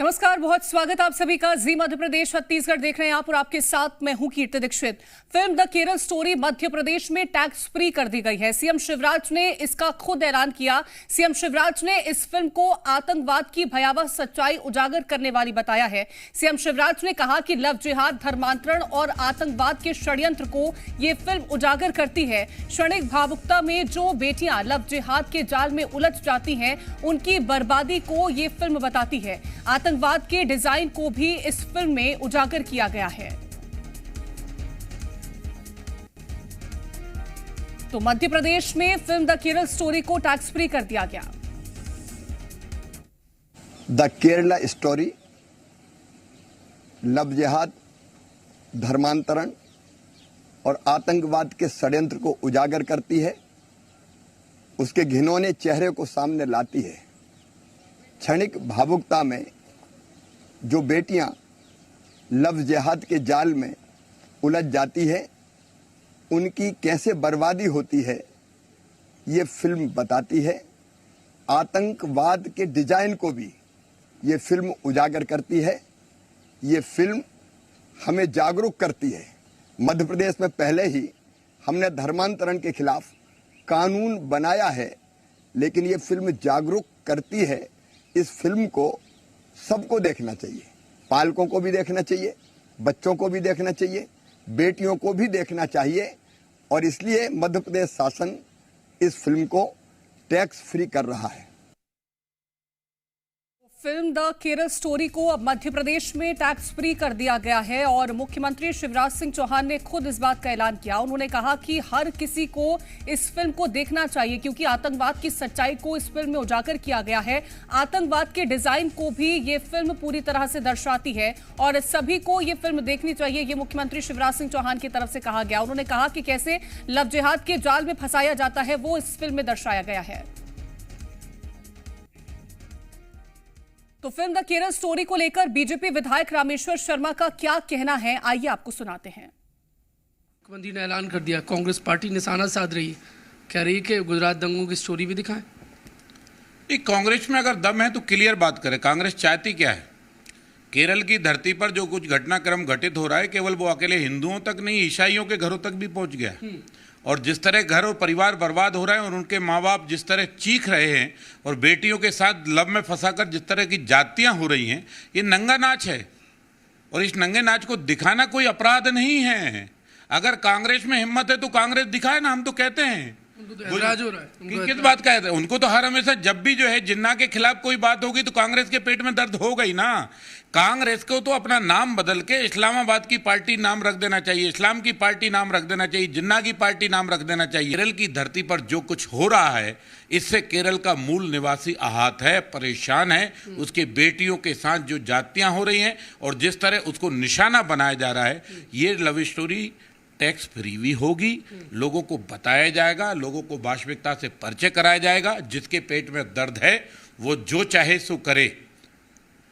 नमस्कार, बहुत स्वागत आप सभी का। जी मध्य प्रदेश छत्तीसगढ़ देख रहे हैं आप और आपके साथ मैं हूं Kirti Dixit. Film the Kerala story Madhya Pradesh में टैक्स फ्री कर दी गई है। सीएम शिवराज ने इसका खुद ऐलान किया। सीएम शिवराज ने इस फिल्म को आतंकवाद की भयावह सच्चाई उजागर करने वाली बताया है। सीएम शिवराज ने कहा कि लव जिहाद, धर्मांतरण और आतंकवाद के षड्यंत्र को ये फिल्म उजागर करती है। क्षणिक भावुकता में जो बेटियां लव जिहाद के जाल में उलझ जाती हैं, उनकी बर्बादी को ये फिल्म बताती है। आतंकवाद के डिजाइन को भी इस फिल्म में उजागर किया गया है। तो मध्य प्रदेश में फिल्म द केरल स्टोरी को टैक्स फ्री कर दिया गया। द केरला स्टोरी लव जिहाद, धर्मांतरण और आतंकवाद के षड्यंत्र को उजागर करती है, उसके घिनौने चेहरे को सामने लाती है। क्षणिक भावुकता में जो बेटियां लव जिहाद के जाल में उलझ जाती है, उनकी कैसे बर्बादी होती है, ये फिल्म बताती है। आतंकवाद के डिजाइन को भी ये फिल्म उजागर करती है। ये फिल्म हमें जागरूक करती है। मध्य प्रदेश में पहले ही हमने धर्मांतरण के खिलाफ कानून बनाया है, लेकिन ये फिल्म जागरूक करती है। इस फिल्म को सबको देखना चाहिए, पालकों को भी देखना चाहिए, बच्चों को भी देखना चाहिए, बेटियों को भी देखना चाहिए। और इसलिए मध्य प्रदेश शासन इस फिल्म को टैक्स फ्री कर रहा है। फिल्म द केरल स्टोरी को अब मध्य प्रदेश में टैक्स फ्री कर दिया गया है और मुख्यमंत्री शिवराज सिंह चौहान ने खुद इस बात का ऐलान किया। उन्होंने कहा कि हर किसी को इस फिल्म को देखना चाहिए, क्योंकि आतंकवाद की सच्चाई को इस फिल्म में उजागर किया गया है। आतंकवाद के डिजाइन को भी ये फिल्म पूरी तरह से दर्शाती है और सभी को ये फिल्म देखनी चाहिए, ये मुख्यमंत्री शिवराज सिंह चौहान की तरफ से कहा गया। उन्होंने कहा कि कैसे लव जिहाद के जाल में फंसाया जाता है, वो इस फिल्म में दर्शाया गया है। तो फिल्म द केरल स्टोरी को लेकर बीजेपी विधायक रामेश्वर शर्मा का क्या कहना है, आइए आपको सुनाते हैं। मुख्यमंत्री ने ऐलान कर दिया, कांग्रेस पार्टी निशाना साध रही है, कह रही है कि गुजरात दंगों की स्टोरी भी दिखाएं। कांग्रेस में अगर दम है तो क्लियर बात करे। कांग्रेस चाहती क्या है? केरल की धरती पर जो कुछ घटनाक्रम घटित हो रहा है, केवल वो अकेले हिंदुओं तक नहीं, ईसाइयों के घरों तक भी पहुंच गया। और जिस तरह घर और परिवार बर्बाद हो रहे हैं और उनके माँ बाप जिस तरह चीख रहे हैं और बेटियों के साथ लब में फंसाकर जिस तरह की जातियां हो रही हैं, ये नंगा नाच है। और इस नंगे नाच को दिखाना कोई अपराध नहीं है। अगर कांग्रेस में हिम्मत है तो कांग्रेस दिखाए ना। हम तो कहते हैं एतराज हो रहा है किस बात का है? उनको तो हर हमेशा जब भी जो है जिन्ना के खिलाफ कोई बात होगी तो कांग्रेस के पेट में दर्द होगा ही ना। कांग्रेस को तो अपना नाम बदल के इस्लामाबाद की पार्टी नाम रख देना चाहिए, इस्लाम की पार्टी नाम रख देना चाहिए, जिन्ना की पार्टी नाम रख देना चाहिए। केरल की धरती पर जो कुछ हो रहा है, इससे केरल का मूल निवासी आहत है, परेशान है। उसके बेटियों के साथ जो जातियां हो रही हैं और जिस तरह उसको निशाना बनाया जा रहा है, ये लव स्टोरी टैक्स फ्री भी होगी। लोगों को बताया जाएगा, लोगों को वास्तविकता से परिचय कराया जाएगा। जिसके पेट में दर्द है वो जो चाहे सो करे।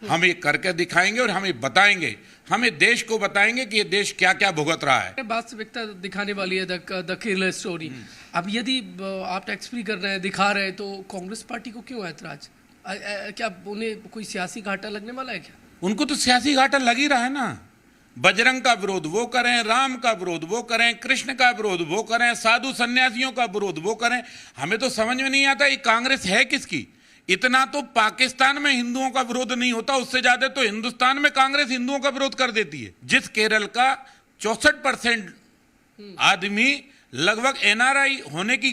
हम ये करके दिखाएंगे और हम ये बताएंगे, हमें देश को बताएंगे कि ये देश क्या क्या भुगत रहा है। वास्तविकता दिखाने वाली है द केरल स्टोरी। अब यदि आप टैक्स फ्री कर रहे हैं, दिखा रहे हैं, तो कांग्रेस पार्टी को क्यों ऐतराज? क्या उन्हें कोई सियासी घाटा लगने वाला है क्या? उनको तो सियासी घाटा लग ही रहा है ना। बजरंग का विरोध वो करें, राम का विरोध वो करें, कृष्ण का विरोध वो करें, साधु सन्यासियों का विरोध वो करें। हमें तो समझ में नहीं आता ये कांग्रेस है किसकी। इतना तो पाकिस्तान में हिंदुओं का विरोध नहीं होता, उससे ज्यादा तो हिंदुस्तान में कांग्रेस हिंदुओं का विरोध कर देती है। जिस केरल का 64% आदमी लगभग एनआरआई होने की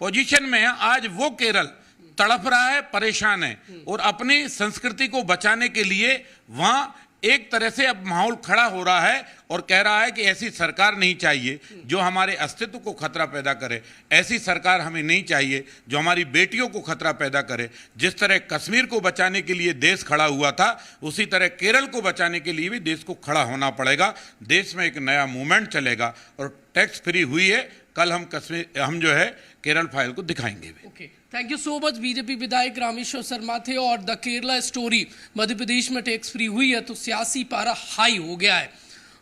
पोजीशन में है, आज वो केरल तड़प रहा है, परेशान है और अपनी संस्कृति को बचाने के लिए वहां एक तरह से अब माहौल खड़ा हो रहा है और कह रहा है कि ऐसी सरकार नहीं चाहिए जो हमारे अस्तित्व को खतरा पैदा करे। ऐसी सरकार हमें नहीं चाहिए जो हमारी बेटियों को खतरा पैदा करे। जिस तरह कश्मीर को बचाने के लिए देश खड़ा हुआ था, उसी तरह केरल को बचाने के लिए भी देश को खड़ा होना पड़ेगा। देश में एक नया मूवमेंट चलेगा और टैक्स फ्री हुई है। कल हम जो है केरल फाइल को दिखाएंगे भी। Okay, thank you so much. BJP विधायक रामेश्वर शर्मा थे। और द केरला स्टोरी मध्य प्रदेश में टैक्स फ्री हुई है तो सियासी पारा हाई हो गया है।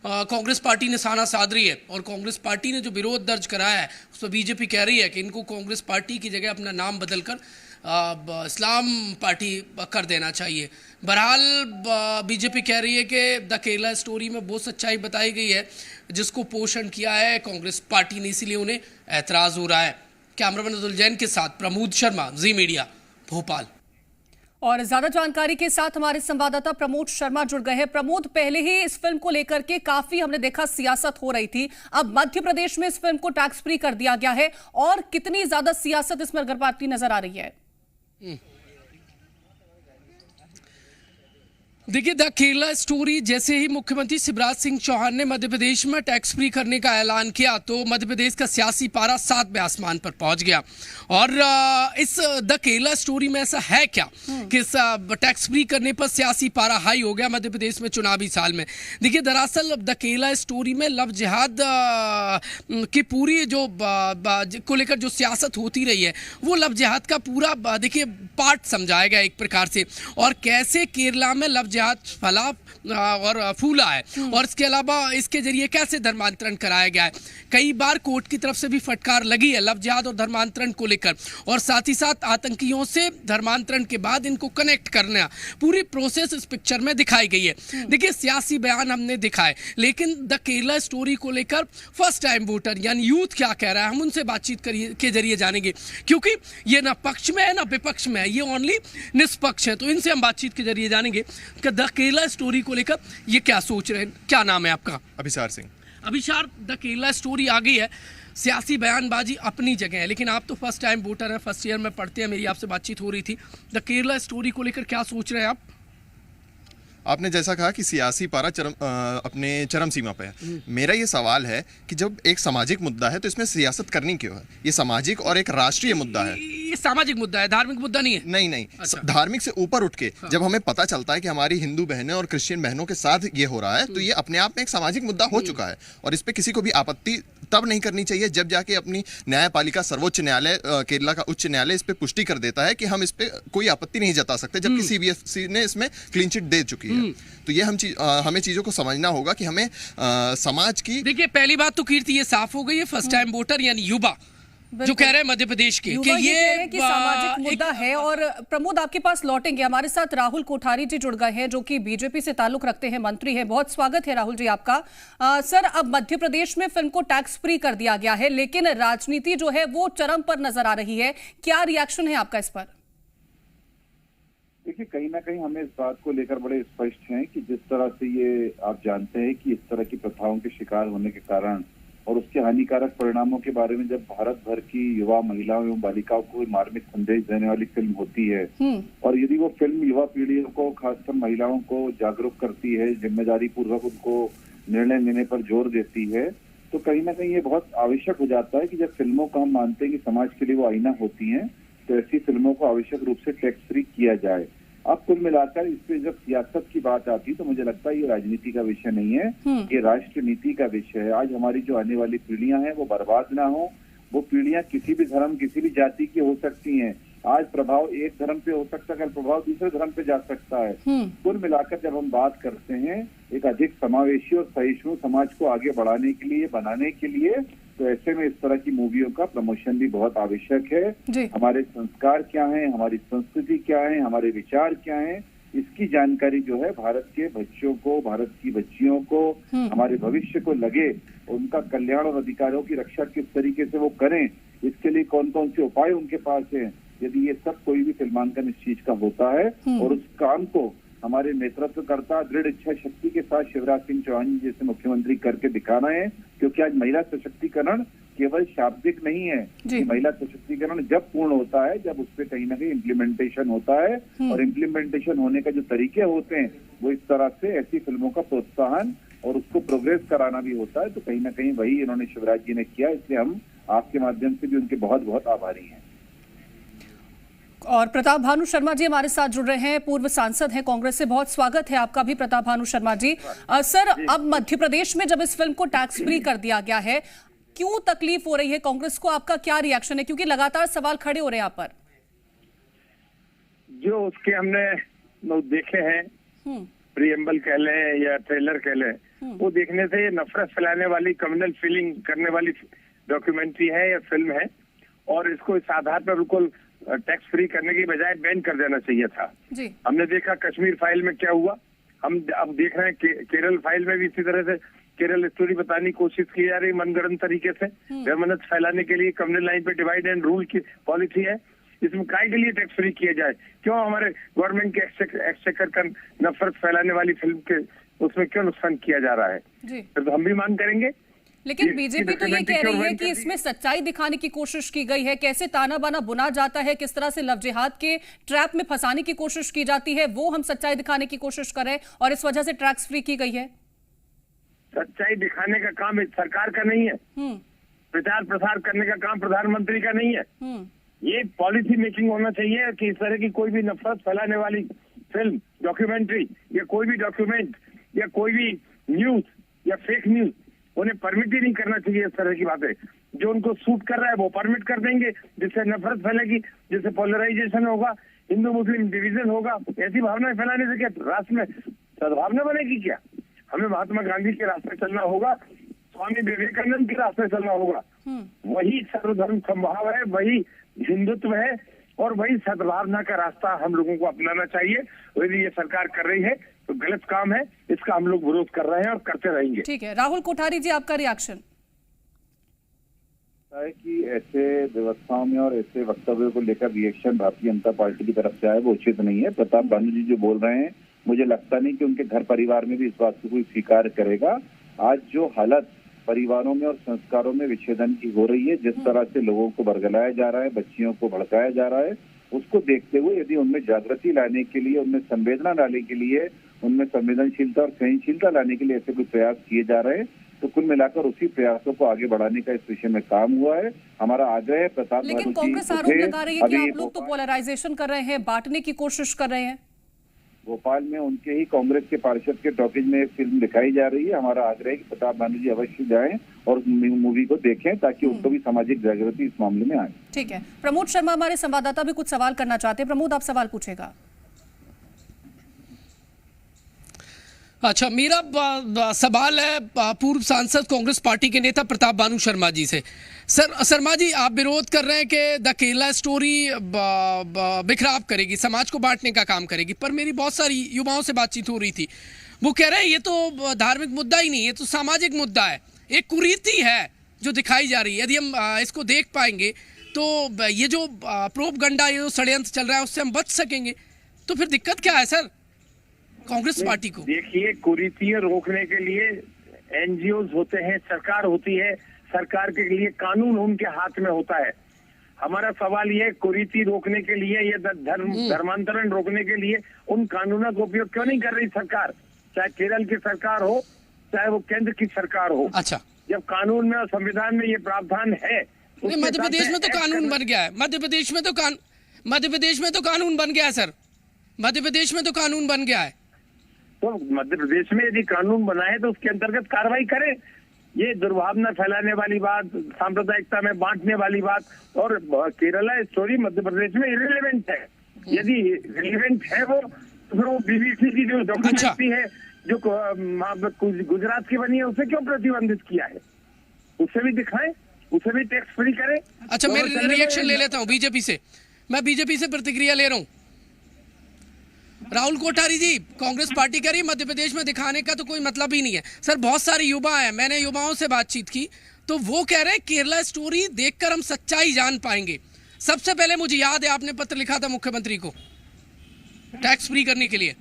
कांग्रेस पार्टी निशाना साध रही है और कांग्रेस पार्टी ने जो विरोध दर्ज कराया है उस पर बीजेपी कह रही है कि इनको कांग्रेस पार्टी की जगह अपना नाम बदलकर इस्लाम पार्टी कर देना चाहिए। बहरहाल बीजेपी कह रही है कि द केरला स्टोरी में वो सच्चाई बताई गई है जिसको पोषण किया है कांग्रेस पार्टी ने, इसीलिए उन्हें ऐतराज हो रहा है। कैमरामैन अतुल जैन के साथ प्रमोद शर्मा, जी मीडिया, भोपाल। और ज्यादा जानकारी के साथ हमारे संवाददाता प्रमोद शर्मा जुड़ गए हैं। प्रमोद, पहले ही इस फिल्म को लेकर के काफी हमने देखा सियासत हो रही थी, अब मध्य प्रदेश में इस फिल्म को टैक्स फ्री कर दिया गया है, और कितनी ज्यादा सियासत इसमें पाती नजर आ रही है? देखिए, द केरला स्टोरी जैसे ही मुख्यमंत्री शिवराज सिंह चौहान ने मध्य प्रदेश में टैक्स फ्री करने का ऐलान किया तो मध्य प्रदेश का सियासी पारा 7वें आसमान पर पहुंच गया। और इस द केरला स्टोरी में ऐसा है क्या कि टैक्स फ्री करने पर सियासी पारा हाई हो गया मध्य प्रदेश में चुनावी साल में? देखिए, दरअसल द केरला स्टोरी में लव जिहाद की पूरी जो को लेकर जो सियासत होती रही है वो लव जिहाद का पूरा देखिए पार्ट समझाया गया एक प्रकार से, और कैसे केरला में लव जिहाद फला और फूला है, और इसके अलावा इसके जरिए कैसे धर्मांतरण कराया गया है। कई बार कोर्ट की तरफ से भी फटकार लगी है लव जिहाद और धर्मांतरण को लेकर, और साथ ही साथ आतंकियों से धर्मांतरण के बाद इनको कनेक्ट करना, पूरी प्रोसेस इस पिक्चर में दिखाई गई है। देखिए, सियासी बयान हमने दिखाए, लेकिन द केरला स्टोरी को लेकर फर्स्ट टाइम वोटर यानी यूथ क्या कह रहा है, हम उनसे बातचीत के जरिए जानेंगे, क्योंकि ये ना पक्ष में है ना विपक्ष में है, ये ओनली निष्पक्ष है। तो इनसे हम बातचीत के जरिए जानेंगे कि द केरला स्टोरी को लेकर ये क्या सोच रहे हैं। क्या नाम है आपका? अभिसार सिंह। अभिसार, द केरला स्टोरी आ गई है, सियासी बयानबाजी अपनी जगह है, लेकिन आप तो फर्स्ट टाइम वोटर हैं, फर्स्ट ईयर में पढ़ते हैं, मेरी आपसे बातचीत हो रही थी। द केरला स्टोरी को लेकर क्या सोच रहे हैं आप? आपने जैसा कहा कि सियासी पारा अपने चरम सीमा पे है। मेरा ये सवाल है कि जब एक सामाजिक मुद्दा है तो इसमें सियासत करनी क्यों है? ये सामाजिक और एक राष्ट्रीय मुद्दा है। ये सामाजिक मुद्दा है, धार्मिक मुद्दा नहीं है। नहीं। अच्छा। धार्मिक से ऊपर उठ के जब हमें पता चलता है कि हमारी हिंदू बहनें और क्रिश्चियन बहनों के साथ ये हो रहा है तो ये अपने आप में एक सामाजिक मुद्दा हो चुका है, और इस पे किसी को भी आपत्ति तब नहीं करनी चाहिए जब जाके अपनी न्यायपालिका सर्वोच्च न्यायालय केरला का उच्च न्यायालय इस पे पुष्टि कर देता है कि हम इस पे कोई आपत्ति नहीं जता सकते, जबकि सीबीएसई ने इसमें क्लीन चिट दे चुकी है। तो ये हमें चीजों को समझना होगा कि हमें समाज की, देखिए, पहली बात तो कीर्ति ये साफ हो गई है, फर्स्ट टाइम वोटर यानी युवा जो कह रहे हैं मध्य प्रदेश के कि ये कि सामाजिक मुद्दा है। और प्रमोद, आपके पास लौटेंगे, हमारे साथ राहुल कोठारी जी जुड़ गए हैं जो कि बीजेपी से ताल्लुक रखते हैं, मंत्री हैं। बहुत स्वागत है राहुल जी आपका। सर, अब मध्य प्रदेश में फिल्म को टैक्स फ्री कर दिया गया है, लेकिन राजनीति जो है वो चरम पर नजर आ रही है, क्या रिएक्शन है आपका इस पर? देखिए, कहीं ना कहीं हमें इस बात को लेकर बड़े स्पष्ट हैं कि जिस तरह से ये आप जानते हैं कि इस तरह की प्रथाओं के शिकार होने के कारण और उसके हानिकारक परिणामों के बारे में जब भारत भर की युवा महिलाओं एवं बालिकाओं को मार्मिक संदेश देने वाली फिल्म होती है, और यदि वो फिल्म युवा पीढ़ियों को, खासकर महिलाओं को जागरूक करती है, जिम्मेदारी पूर्वक उनको निर्णय लेने पर जोर देती है, तो कहीं ना कहीं ये बहुत आवश्यक हो जाता है कि जब फिल्मों को हम मानते हैं कि समाज के लिए वो आईना होती हैं, तो ऐसी फिल्मों को आवश्यक रूप से टैक्स फ्री किया जाए। अब कुल मिलाकर इस पे जब सियासत की बात आती तो मुझे लगता है ये राजनीति का विषय नहीं है, ये राष्ट्र नीति का विषय है। आज हमारी जो आने वाली पीढ़ियां हैं वो बर्बाद ना हो। वो पीढ़ियां किसी भी धर्म, किसी भी जाति की हो सकती हैं। आज प्रभाव एक धर्म पे हो सकता है, कल प्रभाव दूसरे धर्म पे जा सकता है। कुल मिलाकर जब हम बात करते हैं एक अधिक समावेशी और सहिष्णु समाज को आगे बढ़ाने के लिए, बनाने के लिए, तो ऐसे में इस तरह की मूवियों का प्रमोशन भी बहुत आवश्यक है। हमारे संस्कार क्या हैं, हमारी संस्कृति क्या है, हमारे विचार क्या हैं, इसकी जानकारी जो है भारत के बच्चों को, भारत की बच्चियों को, हमारे भविष्य को लगे, उनका कल्याण और अधिकारों की रक्षा किस तरीके से वो करें, इसके लिए कौन कौन से उपाय उनके पास हैं। यदि ये सब कोई भी फिल्मांकन इस चीज का होता है और उस काम को हमारे नेतृत्वकर्ता दृढ़ इच्छा शक्ति के साथ शिवराज सिंह चौहान जी जैसे मुख्यमंत्री करके दिखाना है, क्योंकि आज महिला सशक्तिकरण केवल शाब्दिक नहीं है। महिला सशक्तिकरण जब पूर्ण होता है, जब उस पर कहीं ना कहीं इम्प्लीमेंटेशन होता है, और इम्प्लीमेंटेशन होने का जो तरीके होते हैं वो इस तरह से ऐसी फिल्मों का प्रोत्साहन और उसको प्रोग्रेस कराना भी होता है। तो कहीं ना कहीं वही इन्होंने शिवराज जी ने किया, इसलिए हम आपके माध्यम से भी उनके बहुत बहुत आभारी हैं। और प्रताप भानु शर्मा जी हमारे साथ जुड़ रहे हैं, पूर्व सांसद हैं कांग्रेस से। बहुत स्वागत है आपका भी प्रताप भानु शर्मा जी। सर, अब मध्य प्रदेश में जब इस फिल्म को टैक्स फ्री कर दिया गया है, क्यों तकलीफ हो रही है कांग्रेस को? आपका क्या रिएक्शन है, क्योंकि लगातार सवाल खड़े हो रहे हैं यहाँ पर? जो उसके हमने देखे हैं, प्रीएम्बल कह लें या ट्रेलर कह लें, वो देखने से ये नफरत फैलाने वाली, कम्युनल फीलिंग करने वाली डॉक्यूमेंट्री है या फिल्म है, और इसको इस आधार पर बिल्कुल टैक्स फ्री करने की बजाय बैन कर देना चाहिए था। जी। हमने देखा कश्मीर फाइल में क्या हुआ, हम अब देख रहे हैं केरल फाइल में भी इसी तरह से केरल स्टोरी बताने की कोशिश की जा रही मनगढ़ंत तरीके से, वहमनत फैलाने के लिए कम्युनल लाइन पे डिवाइड एंड रूल की पॉलिसी है। इसमें काय के लिए टैक्स फ्री किया जाए? क्यों हमारे गवर्नमेंट के एक्सचेकर का नफरत फैलाने वाली फिल्म के उसमें क्यों नुकसान किया जा रहा है? फिर तो हम भी मांग करेंगे। लेकिन बीजेपी तो ये कह रही है कि इसमें सच्चाई दिखाने की कोशिश की गई है, कैसे ताना बाना बुना जाता है, किस तरह से लव जिहाद के ट्रैप में फंसाने की कोशिश की जाती है, वो हम सच्चाई दिखाने की कोशिश कर रहे हैं और इस वजह से टैक्स फ्री की गई है। सच्चाई दिखाने का काम सरकार का नहीं है, प्रचार प्रसार करने का काम प्रधानमंत्री का नहीं है। ये पॉलिसी मेकिंग होना चाहिए कि इस तरह की कोई भी नफरत फैलाने वाली फिल्म, डॉक्यूमेंट्री या कोई भी डॉक्यूमेंट या कोई भी न्यूज या फेक न्यूज उन्हें परमिट ही नहीं करना चाहिए। इस तरह की बातें जो उनको सूट कर रहा है वो परमिट कर देंगे, जिससे नफरत फैलेगी, जिससे पोलराइजेशन होगा, हिंदू मुस्लिम डिवीजन होगा। ऐसी भावनाएं फैलाने से क्या राष्ट्र में सद्भावना बनेगी? क्या हमें महात्मा गांधी के रास्ते चलना होगा, स्वामी विवेकानंद के रास्ते चलना होगा। वही सर्वधर्म समभाव है, वही हिंदुत्व है और वही सद्भावना का रास्ता हम लोगों को अपनाना चाहिए। यदि ये सरकार कर रही है तो गलत काम है, इसका हम लोग विरोध कर रहे हैं और करते रहेंगे। ठीक है, राहुल कोठारी जी, आपका रिएक्शन? है कि ऐसे व्यवस्थाओं में और ऐसे वक्तव्यों को लेकर रिएक्शन भारतीय जनता पार्टी की तरफ से आए वो उचित नहीं है। प्रताप बानू जी जो बोल रहे हैं, मुझे लगता नहीं कि उनके घर परिवार में भी इस बात को कोई स्वीकार करेगा। आज जो हालत परिवारों में और संस्कारों में विच्छेदन की हो रही है, जिस तरह से लोगों को बरगलाया जा रहा है, बच्चियों को भड़काया जा रहा है, उसको देखते हुए यदि उनमें जागृति लाने के लिए, उनमें संवेदना लाने के लिए, उनमें संवेदनशीलता और सहनशीलता लाने के लिए ऐसे कोई प्रयास किए जा रहे हैं, तो कुल मिलाकर उसी प्रयासों को आगे बढ़ाने का इस विषय में काम हुआ है। हमारा आग्रह है प्रताप बानू जी, लेकिन कांग्रेस आरोप लगा रही है कि आप लोग तो पोलराइजेशन कर रहे हैं, बांटने की कोशिश कर रहे हैं। भोपाल में उनके ही कांग्रेस के पार्षद के टॉकीज में एक फिल्म दिखाई जा रही है। हमारा आग्रह है कि प्रताप बानू जी अवश्य जाएं और मूवी को देखें ताकि उनको भी सामाजिक जागृति इस मामले में आए। ठीक है, प्रमोद शर्मा हमारे संवाददाता भी कुछ सवाल करना चाहते हैं। प्रमोद, आप सवाल पूछेगा। अच्छा, मेरा सवाल है पूर्व सांसद कांग्रेस पार्टी के नेता प्रताप बानू शर्मा जी से। सर शर्मा जी, आप विरोध कर रहे हैं कि द केरला स्टोरी बिखराव करेगी, समाज को बांटने का काम करेगी, पर मेरी बहुत सारी युवाओं से बातचीत हो रही थी, वो कह रहे हैं ये तो धार्मिक मुद्दा ही नहीं, ये तो सामाजिक मुद्दा है, एक कुरीति है जो दिखाई जा रही है। यदि हम इसको देख पाएंगे तो ये जो प्रोपगंडा, ये जो षड्यंत्र चल रहा है उससे हम बच सकेंगे। तो फिर दिक्कत क्या है सर कांग्रेस पार्टी को? देखिए, कुरीतियां रोकने के लिए एनजीओ होते हैं, सरकार होती है, सरकार के लिए कानून उनके हाथ में होता है। हमारा सवाल ये, कुरीति रोकने के लिए या धर्मांतरण रोकने के लिए उन कानूनों का उपयोग क्यों नहीं कर रही सरकार? चाहे केरल की सरकार हो, चाहे वो केंद्र की सरकार हो। अच्छा, जब कानून में और संविधान में ये प्रावधान है, मध्य प्रदेश में तो कानून बन गया है, मध्य प्रदेश में तो कानून बन गया है सर, मध्य प्रदेश में तो कानून बन गया है। तो मध्य प्रदेश में यदि कानून बना है तो उसके अंतर्गत कार्रवाई करें। ये दुर्भावना फैलाने वाली बात, सांप्रदायिकता में बांटने वाली बात, और केरला स्टोरी मध्य प्रदेश में इरेलेवेंट है। यदि रिलेवेंट है वो, तो फिर वो बीबीसी की जो डॉक्यूमेंट्री है जो गुजरात की बनी है, उसे क्यों प्रतिबंधित किया है? उसे भी दिखाएं, उसे भी टैक्स फ्री करें। अच्छा, मैं रिएक्शन ले लेता हूँ बीजेपी से, मैं बीजेपी से प्रतिक्रिया ले रहा हूँ। राहुल कोठारी जी, कांग्रेस पार्टी कह रही है मध्य प्रदेश में दिखाने का तो कोई मतलब ही नहीं है। सर, बहुत सारे युवा हैं, मैंने युवाओं से बातचीत की तो वो कह रहे हैं केरला स्टोरी देखकर हम सच्चाई जान पाएंगे। सबसे पहले मुझे याद है आपने पत्र लिखा था मुख्यमंत्री को टैक्स फ्री करने के लिए।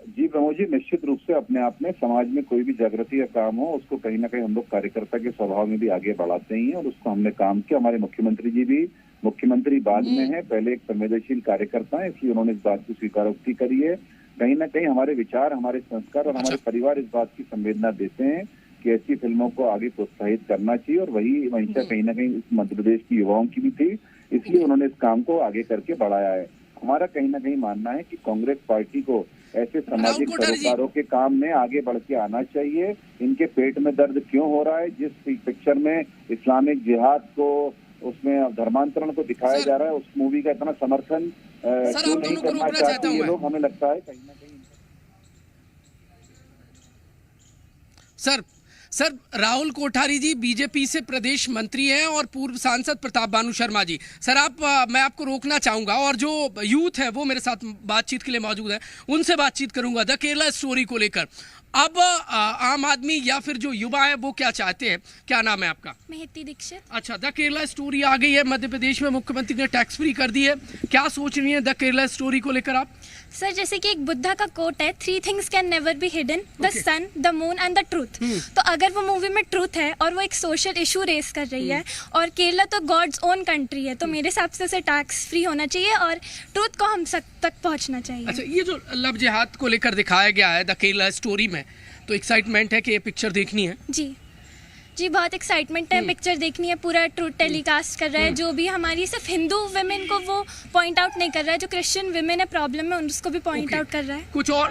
जी प्रमोद जी, निश्चित रूप से अपने आप में समाज में कोई भी जागृति या काम हो, उसको कहीं ना कहीं हम लोग कार्यकर्ता के स्वभाव में भी आगे बढ़ाते ही हैं, और उसको हमने काम किया। हमारे मुख्यमंत्री जी भी, मुख्यमंत्री बाद में है, पहले एक संवेदनशील कार्यकर्ता है, इसलिए उन्होंने इस बात की स्वीकारोक्ति करी है। कहीं ना कहीं हमारे विचार, हमारे संस्कार और हमारे परिवार इस बात की संवेदना देते हैं कि ऐसी फिल्मों को आगे प्रोत्साहित करना चाहिए, और वही मंशा कहीं ना कहीं इस मध्य प्रदेश की युवाओं की भी थी, इसलिए उन्होंने इस काम को आगे करके बढ़ाया है। हमारा कहीं ना कहीं मानना है कि कांग्रेस पार्टी को ऐसे सामाजिक सरोकारों के काम में आगे बढ़ के आना चाहिए। इनके पेट में दर्द क्यों हो रहा है? जिस पिक्चर में इस्लामिक जिहाद को, उसमें धर्मांतरण को दिखाया जा रहा है, उस मूवी का इतना समर्थन क्यों नहीं करना चाहते ये लोग? हमें लगता है कहीं ना कहीं। सर, राहुल कोठारी जी बीजेपी से प्रदेश मंत्री हैं और पूर्व सांसद प्रताप बानू शर्मा जी। सर, मैं आपको रोकना चाहूंगा और जो यूथ है वो मेरे साथ बातचीत के लिए मौजूद है, उनसे बातचीत करूंगा द केरला स्टोरी को लेकर। अब आम आदमी या फिर जो युवा है वो क्या चाहते हैं? क्या नाम है आपका? महती दीक्षित। अच्छा, द केरला स्टोरी आ गई है, मध्य प्रदेश में मुख्यमंत्री ने टैक्स फ्री कर दी है, क्या सोच रही है द केरला स्टोरी को लेकर आप? सर, जैसे कि एक बुद्धा का कोट है, 3 things can never be hidden, the sun, the moon and the truth. तो अगर वो मूवी में ट्रूथ है और वो एक सोशल इशू रेस कर रही है, और केरला तो गॉड्स ओन कंट्री है, तो मेरे हिसाब से उसे टैक्स फ्री होना चाहिए और ट्रूथ को हम तक पहुंचना चाहिए। अच्छा, ये जो लव जिहाद को लेकर दिखाया गया है द केरला स्टोरी में, तो एक्साइटमेंट है कि ये पिक्चर देखनी है? जी, बहुत एक्साइटमेंट है, पिक्चर देखनी है। पूरा ट्रूथ टेलीकास्ट कर रहा है, जो भी हमारी सिर्फ हिंदू वुमेन को वो पॉइंट आउट नहीं कर रहा है, जो क्रिश्चियन वुमेन है प्रॉब्लम में उसको भी पॉइंट आउट कर रहा है।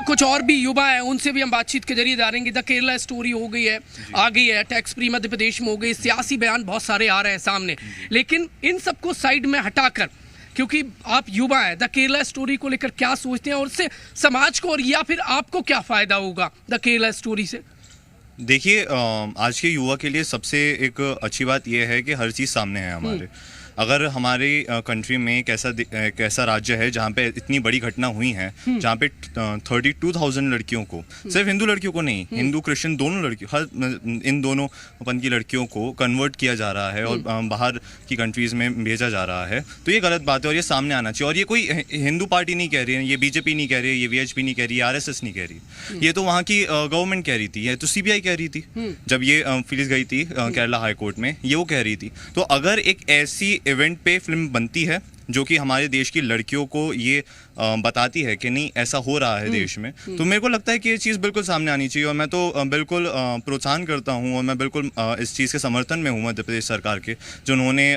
कुछ और भी युवा है, उनसे भी हम बातचीत के जरिए जानेंगे। द केरला स्टोरी हो गई है, आ गई है, टैक्स फ्री मध्य प्रदेश में हो गई, सियासी बयान बहुत सारे आ रहे हैं सामने, लेकिन इन सबको साइड में हटाकर, क्योंकि आप युवा हैं, द केरला स्टोरी को लेकर क्या सोचते हैं और उससे समाज को और या फिर आपको क्या फायदा होगा द केरला स्टोरी से? देखिए, आज के युवा के लिए सबसे एक अच्छी बात यह है कि हर चीज़ सामने है हमारे। अगर हमारे कंट्री में एक ऐसा राज्य है जहाँ पे इतनी बड़ी घटना हुई है, जहाँ पे 32,000 लड़कियों को, सिर्फ हिंदू लड़कियों को नहीं, हिंदू क्रिश्चियन दोनों लड़कियों, हर इन दोनों अपन की लड़कियों को कन्वर्ट किया जा रहा है और बाहर की कंट्रीज़ में भेजा जा रहा है, तो ये गलत बात है और ये सामने आना चाहिए। और ये कोई हिंदू पार्टी नहीं कह रही है, ये बीजेपी नहीं कह रही है, ये वीएचपी नहीं कह रही है, आरएसएस नहीं कह रही, ये तो वहाँ की गवर्नमेंट कह रही थी, ये तो सीबीआई कह रही थी जब ये फीस गई थी केरला हाई कोर्ट में, ये वो कह रही थी। तो अगर एक ऐसी इवेंट पे फिल्म बनती है जो कि हमारे देश की लड़कियों को ये बताती है कि नहीं ऐसा हो रहा है देश में, तो मेरे को लगता है कि ये चीज़ बिल्कुल सामने आनी चाहिए। और मैं तो बिल्कुल प्रोत्साहन करता हूँ और मैं बिल्कुल इस चीज़ के समर्थन में हूँ मध्य प्रदेश सरकार के, जो उन्होंने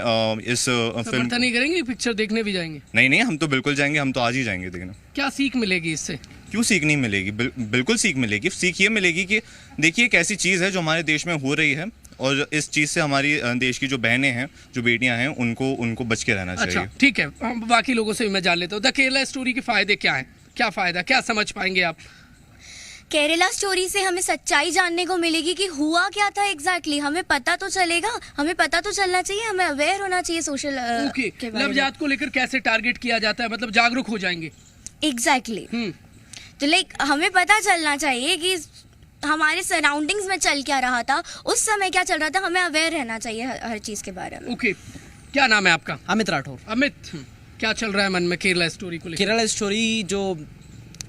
इस फिल्म नहीं करेंगे, पिक्चर देखने भी जाएंगे? नहीं, हम तो बिल्कुल जाएंगे, हम तो आज ही जाएंगे देखने। क्या सीख मिलेगी इससे? क्यों सीख नहीं मिलेगी, बिल्कुल सीख मिलेगी। सीख ये मिलेगी कि देखिए एक ऐसी चीज़ है जो हमारे देश में हो रही है और इस चीज़ से हमारी देश की जो बहनें हैं, जो बेटियां हैं, उनको बच के रहना चाहिए। अच्छा, ठीक है, हम बाकी लोगों से भी मैं जान लेता हूँ। द केरला स्टोरी के फायदे क्या हैं? क्या फायदा, क्या समझ पाएंगे आप? केरला स्टोरी से हमें सच्चाई जानने को मिलेगी कि हुआ क्या था एग्जैक्टली। हमें पता तो चलेगा, हमें पता तो चलना चाहिए, हमें अवेयर होना चाहिए सोशल के बारे में। लव को लेकर कैसे टारगेट किया जाता है, मतलब जागरूक हो जाएंगे? एग्जैक्टली। तो लाइक हमें पता चलना चाहिए कि हमारे सराउंडिंग्स में चल क्या रहा था, उस समय क्या चल रहा था, हमें अवेयर रहना चाहिए हर चीज के बारे में। ओके, क्या नाम है आपका? अमित राठौर। अमित, क्या चल रहा है मन में केरला स्टोरी को लेकर? केरला स्टोरी जो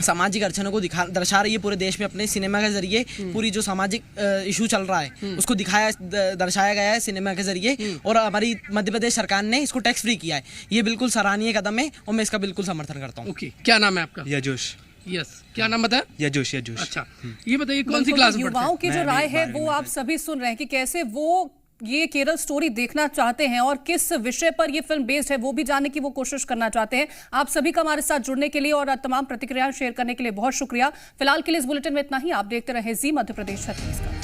सामाजिक अड़चनों को दर्शा रही है पूरे देश में, अपने सिनेमा के जरिए पूरी जो सामाजिक इशू चल रहा है उसको दर्शाया गया है सिनेमा के जरिए, और हमारी मध्य प्रदेश सरकार ने इसको टैक्स फ्री किया है। ये बिल्कुल सराहनीय कदम है और मैं इसका बिल्कुल समर्थन करता हूँ। ओके, क्या नाम है आपका? यजोश। यस, क्या नाम बताया? यजोश। अच्छा, ये बताइए कौन सी क्लास में पढ़ते हैं? युवाओं की जो राय है वो आप सभी सुन रहे हैं कि कैसे वो ये केरल स्टोरी देखना चाहते हैं और किस विषय पर ये फिल्म बेस्ड है वो भी जानने की वो कोशिश करना चाहते हैं। आप सभी का हमारे साथ जुड़ने के लिए और तमाम प्रतिक्रियाएं शेयर करने के लिए बहुत शुक्रिया। फिलहाल के लिए इस बुलेटिन में इतना ही। आप देखते रहे जी मध्य प्रदेश छत्तीसगढ़।